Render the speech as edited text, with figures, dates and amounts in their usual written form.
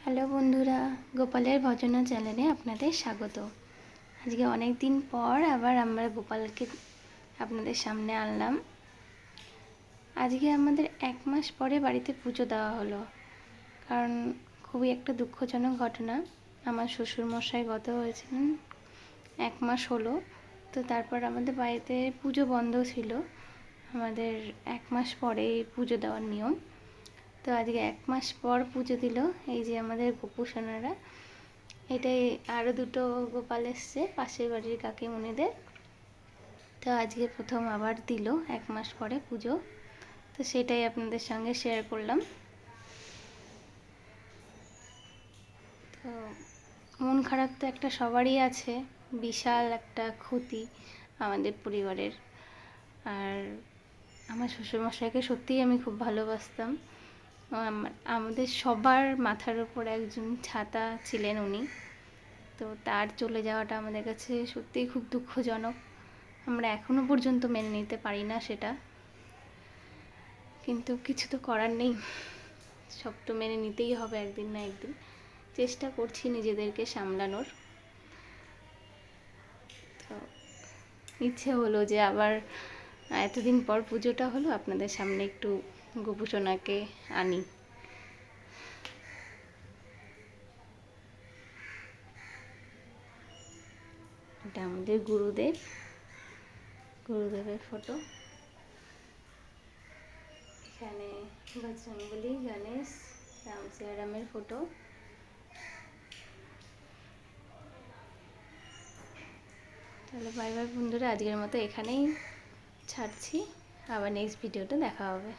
Hello বন্ধুরা, গোপালের ভজনা চ্যানেলে আপনাদের স্বাগত। আজকে অনেক দিন পর আবার আমরা গোপালকে আপনাদের সামনে আনলাম। আজকে আমাদের 1 মাস পরে বাড়িতে পুজো দেওয়া হলো, কারণ খুবই একটা দুঃখজনক ঘটনা। আমার শ্বশুরমশাই গত হয়েছিলেন, 1 মাস হলো। তো তারপর আমাদের বাড়িতে পুজো বন্ধ ছিল। আমাদের 1 মাস পরে পুজো দেওয়ার নিয়ম। তো আজকে 1 মাস পর পুজো দিল এই যে আমাদের গোপুসোনারা। এটাই আরও দুটো গোপাল এসছে পাশের বাড়ির কাকিমণিদের। তো আজকে প্রথম আবার দিল 1 মাস পরে পুজো। তো সেটাই আপনাদের সঙ্গে শেয়ার করলাম। তো মন খারাপ তো একটা সবারই আছে, বিশাল একটা ক্ষতি আমাদের পরিবারের। আর আমার শ্বশুরমশাইকে সত্যিই আমি খুব ভালোবাসতাম। আমাদের সবার মাথার উপর একজন ছাতা ছিলেন উনি। তো তার চলে যাওয়াটা আমাদের কাছে সত্যিই খুব দুঃখজনক। আমরা এখনো পর্যন্ত মেনে নিতে পারি না সেটা, কিন্তু কিছু তো করার নেই। সব তো মেনে নিতেই হবে একদিন না একদিন। চেষ্টা করছি নিজেদেরকে সামলানোর। তো ইচ্ছে হলো যে আবার এতদিন পর পুজোটা হলো, আপনাদের সামনে একটু গোপুসোনাকে আনি। এটা আমাদের গুরুদেবের ফটো। এখানে বজরংবলী, গণেশ, রাম সিয়ারামের ফটো। তাহলে বাই বাই বন্ধুরা, আজকের মতো এখানেই ছাড়ছি। আবার নেক্সট ভিডিওতে দেখা হবে।